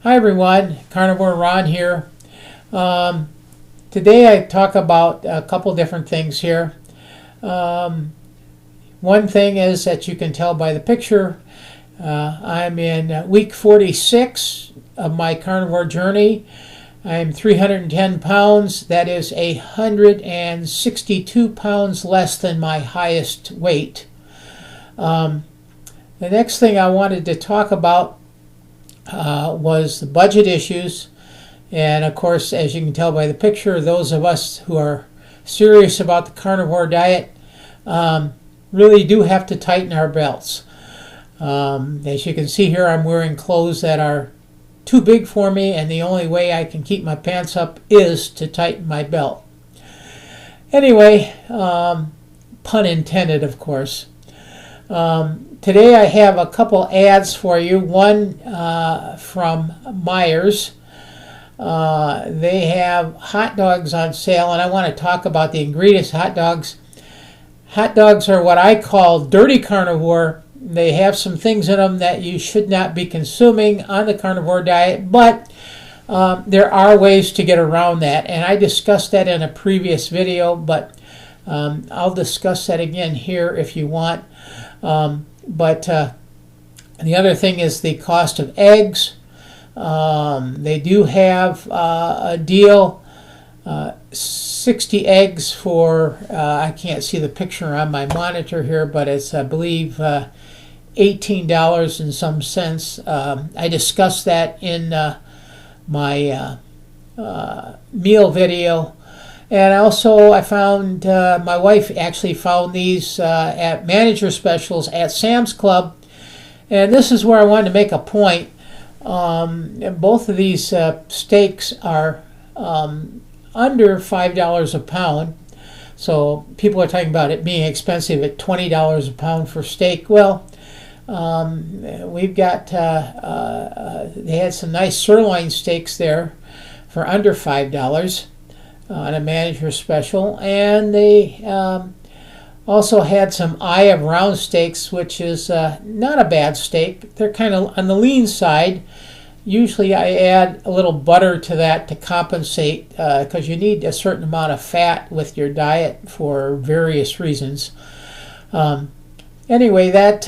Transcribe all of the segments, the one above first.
Hi everyone, Carnivore Ron here. Today I talk about a couple different things here. One thing is that you can tell by the picture, I'm in week 46 of my carnivore journey. I'm 310 pounds. That is 162 pounds less than my highest weight. The next thing I wanted to talk about was the budget issues. And of course, as you can tell by the picture, those of us who are serious about the carnivore diet really do have to tighten our belts. As you can see here, I'm wearing clothes that are too big for me, and the only way I can keep my pants up is to tighten my belt. Anyway, pun intended, of course. Today I have a couple ads for you. One from Myers. They have hot dogs on sale, and I want to talk about the ingredients of hot dogs. Hot dogs are what I call dirty carnivore. They have some things in them that you should not be consuming on the carnivore diet, but there are ways to get around that, and I discussed that in a previous video, but I'll discuss that again here if you want. But the other thing is the cost of eggs. They do have a deal, 60 eggs for, I can't see the picture on my monitor here, but it's, I believe, $18 and some cents. I discussed that in my meal video. And also I found, my wife actually found these at manager specials at Sam's Club. And this is where I wanted to make a point. Both of these steaks are under $5 a pound. So people are talking about it being expensive at $20 a pound for steak. Well, we've got, they had some nice sirloin steaks there for under $5 on a manager special. And they also had some eye of round steaks, which is not a bad steak. They're kind of on the lean side. Usually I add a little butter to that to compensate because you need a certain amount of fat with your diet for various reasons. Anyway, that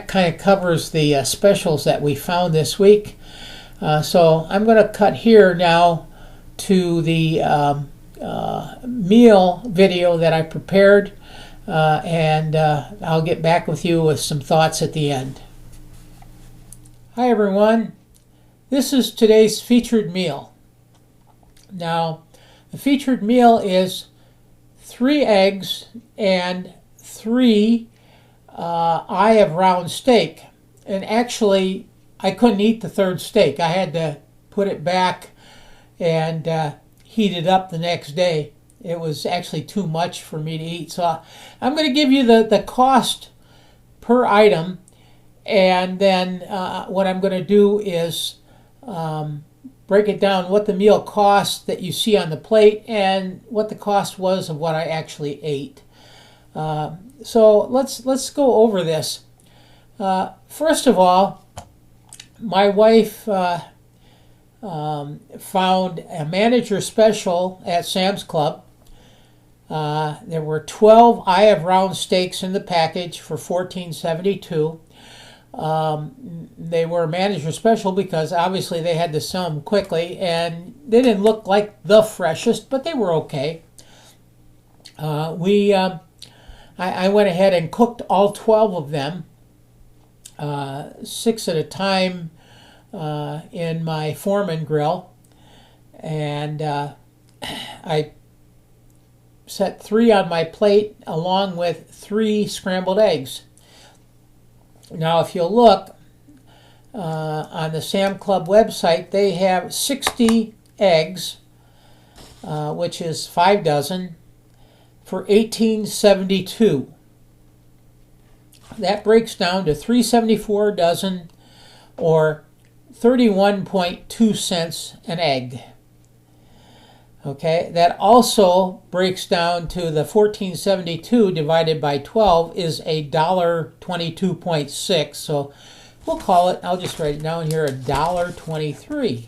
kind of covers the specials that we found this week. So I'm going to cut here now to the meal video that I prepared, and I'll get back with you with some thoughts at the end. Hi everyone, this is today's featured meal. Now, the featured meal is 3 eggs and 3 eye of round steak. And actually, I couldn't eat the third steak. I had to put it back and heat it up the next day. It was actually too much for me to eat. So I'm going to give you the cost per item, and then what I'm going to do is break it down what the meal cost that you see on the plate and what the cost was of what I actually ate. So let's go over this. First of all, my wife found a manager special at Sam's Club. There were 12 eye of round steaks in the package for $14.72. They were a manager special because obviously they had to sell them quickly, and they didn't look like the freshest, but they were okay. I went ahead and cooked all 12 of them, 6 at a time, in my Foreman grill, and I set 3 on my plate along with 3 scrambled eggs. Now if you'll look on the Sam Club website, they have 60 eggs, which is 5 dozen, for $18.72. That breaks down to $3.74 a dozen, or 31.2 cents an egg. Okay, that also breaks down to the $14.72 divided by 12 is $1.22.6. So we'll call it, I'll just write it down here, $1.23.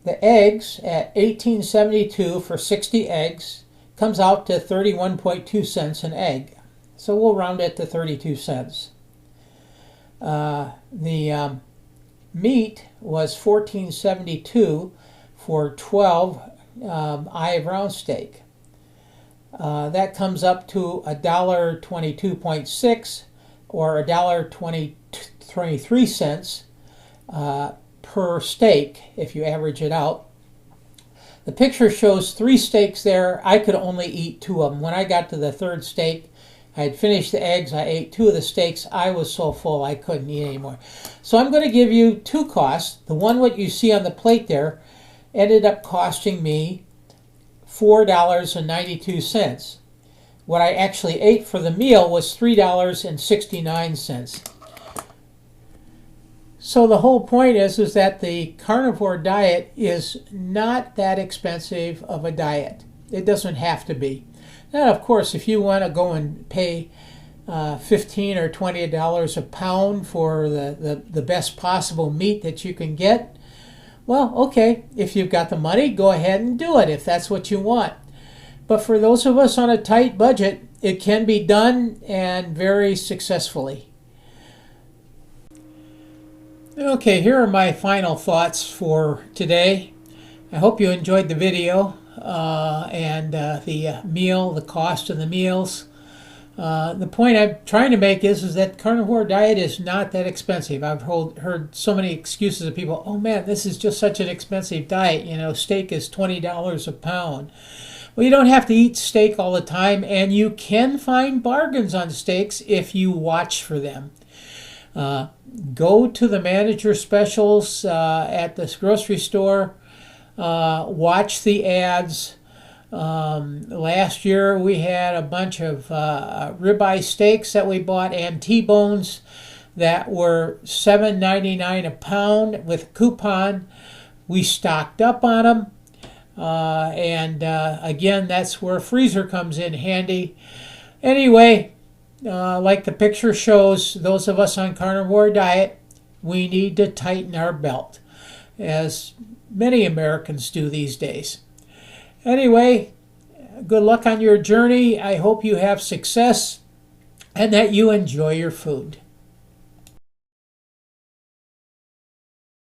The eggs at $18.72 for 60 eggs comes out to 31.2 cents an egg. So we'll round it to 32 cents. The meat was $14.72 for 12 eye of round steak. That comes up to $1.22.6 or $1.23 per steak if you average it out. The picture shows 3 steaks there. I could only eat 2 of them. When I got to the 3rd steak, I had finished the eggs. I ate 2 of the steaks. I was so full I couldn't eat anymore. So I'm going to give you 2 costs. The one what you see on the plate there ended up costing me $4.92. What I actually ate for the meal was $3.69. So the whole point is that the carnivore diet is not that expensive of a diet. It doesn't have to be. Now, of course, if you want to go and pay $15 or $20 a pound for the best possible meat that you can get, well, okay, if you've got the money, go ahead and do it if that's what you want. But for those of us on a tight budget, it can be done, and very successfully. Okay, here are my final thoughts for today. I hope you enjoyed the video and the meal, the cost of the meals. The point I'm trying to make is that carnivore diet is not that expensive. I've heard so many excuses of people, oh man, this is just such an expensive diet. You know, steak is $20 a pound. Well, you don't have to eat steak all the time, and you can find bargains on steaks if you watch for them. Go to the manager specials at this grocery store. Watch the ads. Last year we had a bunch of ribeye steaks that we bought and T-bones that were $7.99 a pound with a coupon. We stocked up on them. Again, that's where a freezer comes in handy. Anyway, like the picture shows, those of us on carnivore diet, we need to tighten our belt, as many Americans do these days. Anyway, good luck on your journey. I hope you have success and that you enjoy your food.